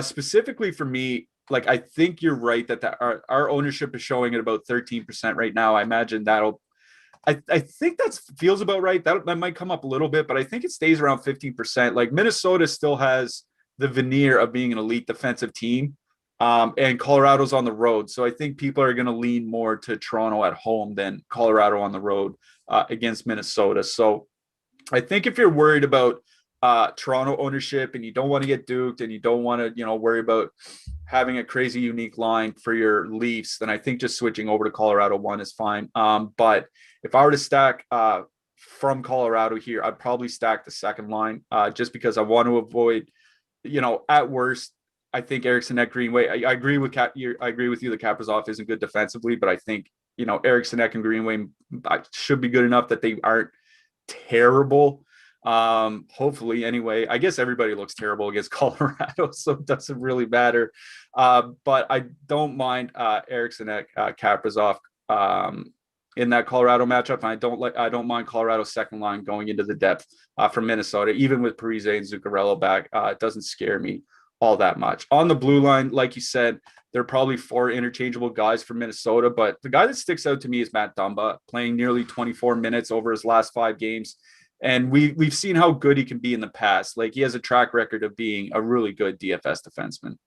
Specifically for me, like I think you're right that our ownership is showing at about 13% right now. I imagine I think that feels about right. That might come up a little bit, but I think it stays around 15%. Like Minnesota still has the veneer of being an elite defensive team, and Colorado's on the road. So I think people are going to lean more to Toronto at home than Colorado on the road against Minnesota. So I think if you're worried about Toronto ownership and you don't want to get duped and you don't want to, worry about having a crazy unique line for your Leafs, then I think just switching over to Colorado 1 is fine. But if I were to stack from Colorado here, I'd probably stack the second line just because I want to avoid, at worst, I think Eriksson at Greenway. I agree with I agree with you. The Kaprizov isn't good defensively, but I think Eriksson and Greenway should be good enough that they aren't terrible. Hopefully, anyway. I guess everybody looks terrible against Colorado, so it doesn't really matter. But I don't mind Eriksson at Kaprizov in that Colorado matchup. And I don't mind Colorado's second line going into the depth from Minnesota, even with Parise and Zuccarello back. It doesn't scare me all that much. On the blue line, like you said, there are probably 4 interchangeable guys from Minnesota, but the guy that sticks out to me is Matt Dumba, playing nearly 24 minutes over his last 5 games. And we've seen how good he can be in the past. Like, he has a track record of being a really good DFS defenseman.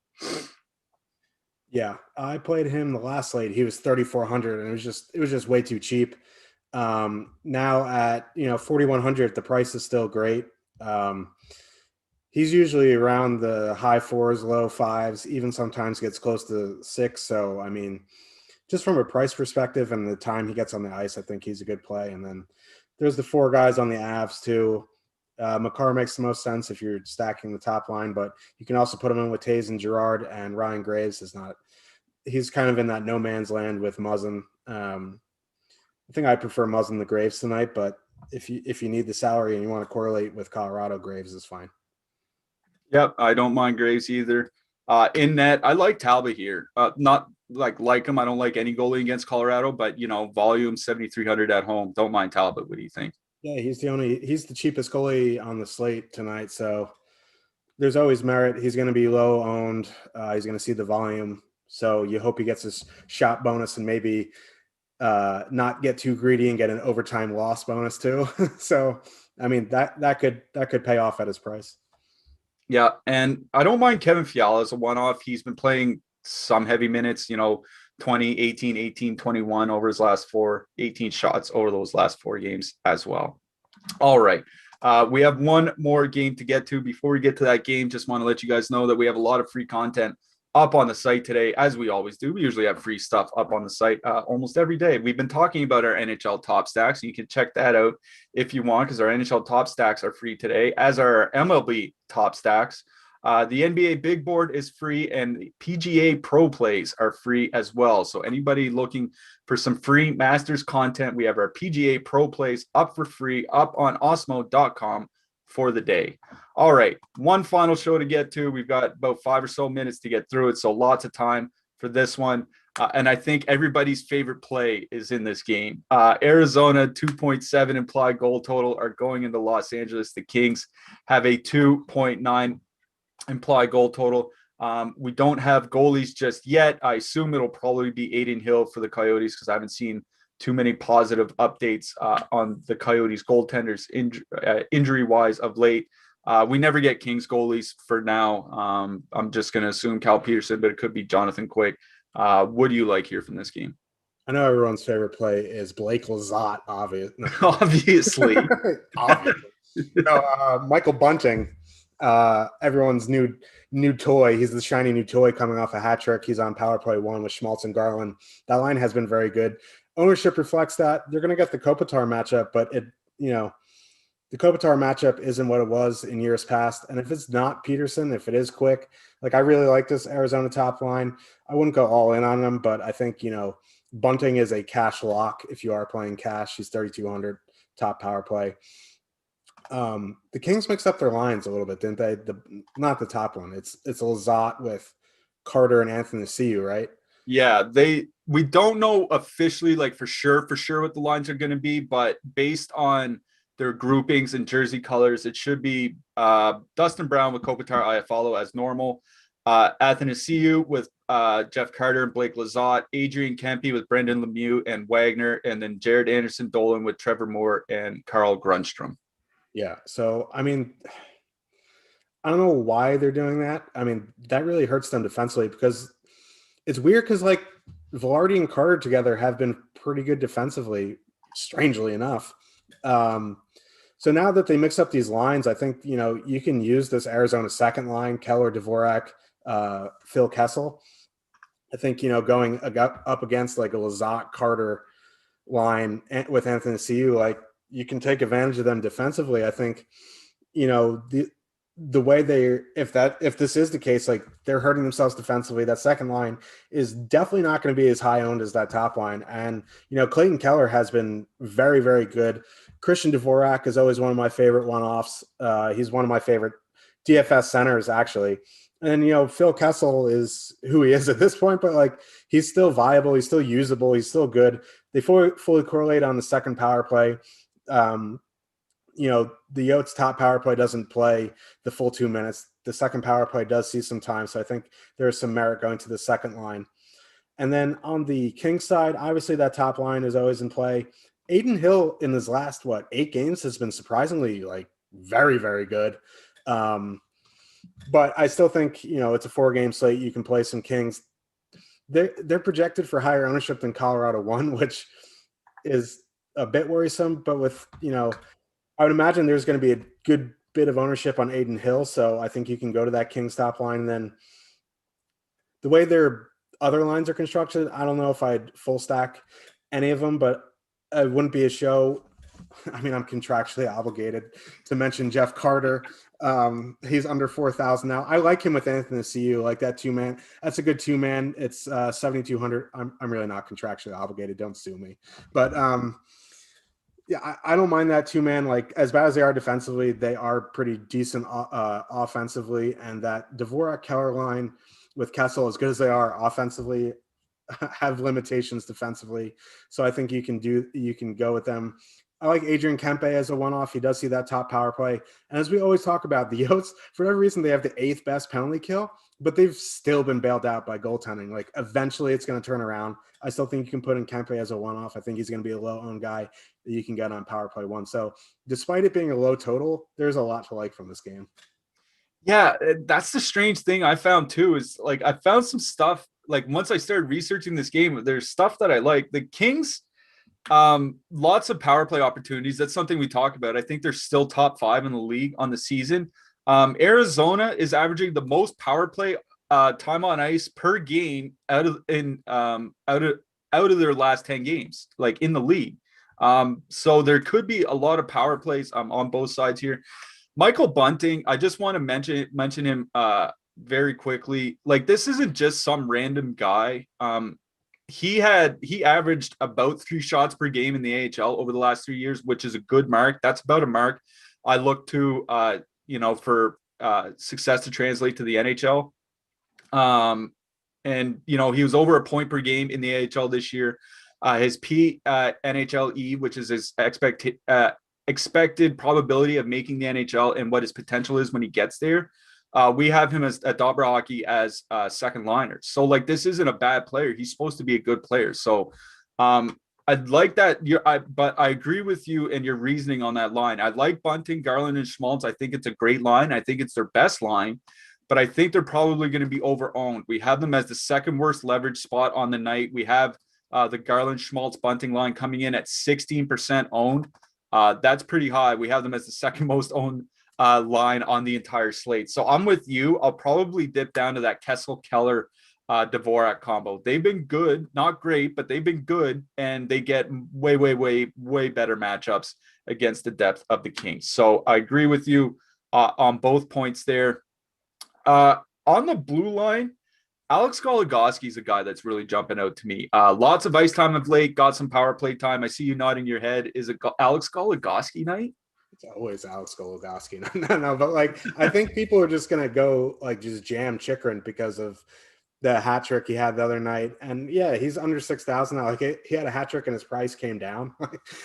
Yeah, I played him the last slate. He was 3,400, and it was just way too cheap. Now at 4,100, the price is still great. He's usually around the high 4s, low 5s, even sometimes gets close to 6. So, I mean, just from a price perspective and the time he gets on the ice, I think he's a good play. And then there's the 4 guys on the Avs too. Makar makes the most sense if you're stacking the top line, but you can also put him in with Taves and Girard, and Ryan Graves is not. He's kind of in that no man's land with Muzzin. I think I prefer Muzzin to Graves tonight, but if you need the salary and you want to correlate with Colorado, Graves is fine. Yep, I don't mind Graves either. In net, I like Talbot here. Not like him. I don't like any goalie against Colorado, but volume 7,300 at home. Don't mind Talbot. What do you think? Yeah, he's the cheapest goalie on the slate tonight. So there's always merit. He's going to be low owned. He's going to see the volume. So you hope he gets his shot bonus and maybe not get too greedy and get an overtime loss bonus too. So, I mean, that could pay off at his price. Yeah, and I don't mind Kevin Fiala as a one-off. He's been playing some heavy minutes, 20, 18, 18, 21 over his last 18 shots over those last 4 games as well. All right. We have one more game to get to. Before we get to that game, just want to let you guys know that we have a lot of free content up on the site today, as we always do. We usually have free stuff up on the site almost every day. We've been talking about our NHL top stacks, and you can check that out if you want, because our NHL top stacks are free today, as are our MLB top stacks. The NBA Big Board is free, and the PGA Pro Plays are free as well. So anybody looking for some free Masters content, we have our PGA Pro Plays up for free up on Awesemo.com for the day. All right, one final show to get to. We've got about 5 or so minutes to get through it, so lots of time for this one. And I think everybody's favorite play is in this game. Arizona 2.7 implied goal total are going into Los Angeles. The Kings have a 2.9 implied goal total. We don't have goalies just yet. I assume it'll probably be Aiden Hill for the Coyotes, because I haven't seen too many positive updates on the Coyotes goaltenders injury-wise of late. We never get Kings goalies for now. I'm just going to assume Cal Peterson, but it could be Jonathan Quick. What do you like here from this game? I know everyone's favorite play is Blake Lizotte, obviously. Michael Bunting, everyone's new toy. He's the shiny new toy coming off a hat trick. He's on power play 1 with Schmaltz and Garland. That line has been very good. Ownership reflects that. They're going to get the Kopitar matchup, but the Kopitar matchup isn't what it was in years past. And if it's not Peterson, if it is Quick, I really like this Arizona top line. I wouldn't go all in on them, but I think, Bunting is a cash lock. If you are playing cash, he's 3,200 top power play. The Kings mixed up their lines a little bit, didn't they? Not the top one. It's Lizotte with Carter and Anthony Ciu, right? Yeah, we don't know officially, for sure what the lines are going to be, but based on their groupings and jersey colors, it should be Dustin Brown with Kopitar Iafallo as normal, Athanasiou with Jeff Carter and Blake Lizotte, Adrian Kempe with Brendan Lemieux and Wagner, and then Jared Anderson Dolan with Trevor Moore and Carl Grundstrom. Yeah, so I mean, I don't know why they're doing that. I mean, that really hurts them defensively, because it's weird, because Velarde and Carter together have been pretty good defensively, strangely enough. So now that they mix up these lines, I think, you can use this Arizona second line, Keller, Dvorak, Phil Kessel. I think, going up against a Lizotte Carter line with Anthony Ciu, you can take advantage of them defensively. I think, the the way if this is the case, like they're hurting themselves defensively, that second line is definitely not going to be as high owned as that top line. And, Clayton Keller has been very, very good. Christian Dvorak is always one of my favorite one-offs. He's one of my favorite DFS centers, actually. And, Phil Kessel is who he is at this point, but like he's still viable. He's still usable. He's still good. They fully correlate on the second power play. The Yotes top power play doesn't play the full 2 minutes. The second power play does see some time. So I think there's some merit going to the second line. And then on the Kings side, obviously that top line is always in play. Adin Hill in his last, 8 games has been surprisingly very, very good. But I still think, it's a 4-game slate. You can play some Kings. They're projected for higher ownership than Colorado won, which is a bit worrisome. But with, I would imagine there's going to be a good bit of ownership on Adin Hill. So I think you can go to that Kings top line. And then the way their other lines are constructed, I don't know if I'd full stack any of them, but it wouldn't be a show. I mean, I'm contractually obligated to mention Jeff Carter. He's under 4,000 now. I like him with Anthony CU, like that 2-man. That's a good 2-man. It's 7,200. I'm really not contractually obligated. Don't sue me. But yeah, I don't mind that 2-man. Like as bad as they are defensively, they are pretty decent offensively. And that Dvorak Keller line with Kessel, as good as they are offensively, have limitations defensively. So I think you can go with them. I like Adrian Kempe as a one-off. He does see that top power play. And as we always talk about, the Yotes, for whatever reason, they have the 8th best penalty kill, but they've still been bailed out by goaltending. Like eventually it's going to turn around. I still think you can put in Kempe as a one-off. I think he's going to be a low-owned guy that you can get on power play 1. So despite it being a low total, there's a lot to like from this game. Yeah, that's the strange thing I found too, is like I found some stuff, like once I started researching this game, there's stuff that I like. The Kings, lots of power play opportunities. That's something we talk about. I think they're still top 5 in the league on the season. Arizona is averaging the most power play time on ice per game out of their last 10 games, like in the league. So there could be a lot of power plays on both sides here. Michael Bunting, I just want to mention him very quickly. Like this isn't just some random guy. He averaged about 3 shots per game in the AHL over the last 3 years, which is a good mark. That's about a mark I look to, for success to translate to the NHL. And he was over a point per game in the AHL this year. His NHLE, which is his expected probability of making the NHL and what his potential is when he gets there. We have him at Dobber Hockey as second liner. So like, this isn't a bad player. He's supposed to be a good player. So I'd like that. But I agree with you and your reasoning on that line. I like Bunting, Garland, and Schmaltz. I think it's a great line. I think it's their best line, but I think they're probably going to be over-owned. We have them as the second worst leverage spot on the night. We have the Garland, Schmaltz, Bunting line coming in at 16% owned. That's pretty high. We have them as the second most owned line on the entire slate. So I'm with you. I'll probably dip down to that Kessel Keller Dvorak combo. They've been good, not great, but they've been good, and they get way better matchups against the depth of the Kings. So I agree with you on both points there. On the blue line, Alex Goligoski is a guy that's really jumping out to me. Lots of ice time of late, got some power play time. I see you nodding your head. Is it Alex Goligoski night? It's always Alex Goligoski. No, but like I think people are just gonna go just jam Chychrun because of the hat trick he had the other night. And yeah, he's under 6,000 now. Like he had a hat trick and his price came down.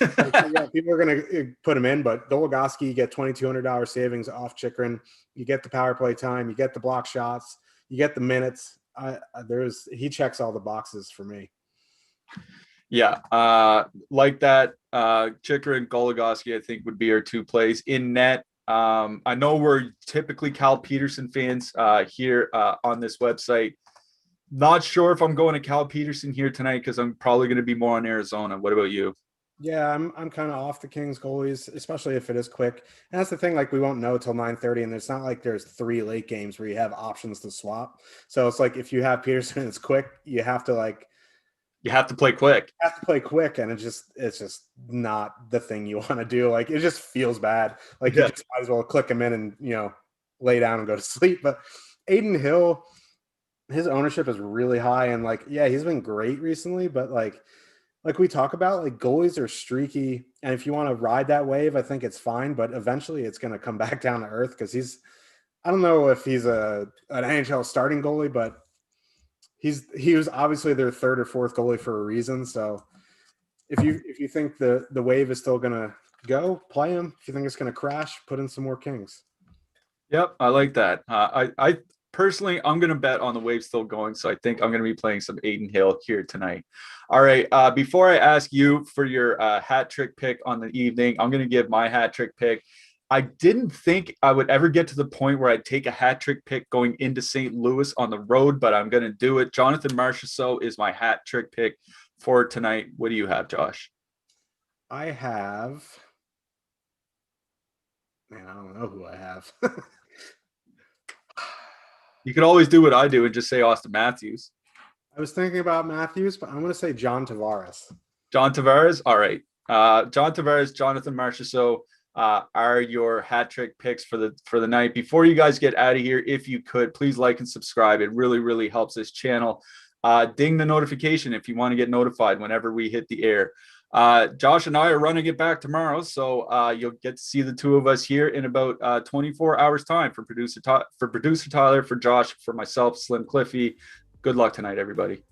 Yeah, people are gonna put him in, but Goligoski, you get $2,200 savings off Chychrun. You get the power play time, you get the block shots, you get the minutes. He checks all the boxes for me. Yeah, like that. Chychrun and Goligoski, I think, would be our 2 plays in net. I know we're typically Cal Peterson fans here on this website. Not sure if I'm going to Cal Peterson here tonight because I'm probably going to be more on Arizona. What about you? Yeah, I'm kind of off the Kings goalies, especially if it is quick. And that's the thing, like we won't know till 9:30, and it's not like there's 3 late games where you have options to swap. So it's like if you have Peterson and it's quick, you have to play quick. You have to play quick, and it's just not the thing you want to do. Like it just feels bad. Like you just might as well click him in and lay down and go to sleep. But Adin Hill, his ownership is really high, and like, yeah, he's been great recently, but like we talk about, like, goalies are streaky, and if you want to ride that wave, I think it's fine, but eventually it's going to come back down to earth because I don't know if he's an NHL starting goalie, but he was obviously their third or fourth goalie for a reason. So if you think the wave is still going to go, play him. If you think it's going to crash, put in some more Kings. Yep, I like that. I personally, I'm going to bet on the wave still going, so I think I'm going to be playing some Adin Hill here tonight. All right, before I ask you for your hat trick pick on the evening, I'm going to give my hat trick pick. I didn't think I would ever get to the point where I'd take a hat trick pick going into St. Louis on the road, but I'm going to do it. Jonathan Marchessault is my hat trick pick for tonight. What do you have, Josh? I have, man, I don't know who I have. You could always do what I do and just say Austin Matthews. I was thinking about Matthews, but I'm going to say John Tavares. John Tavares? All right. John Tavares, Jonathan Marchessault are your hat trick picks for the night. Before you guys get out of here, if you could, please like and subscribe. It really, really helps this channel. Ding the notification if you want to get notified whenever we hit the air. Josh and I are running it back tomorrow, so you'll get to see the two of us here in about 24 hours time. For producer Tyler, for Josh, for myself, Slim Cliffy. Good luck tonight, everybody.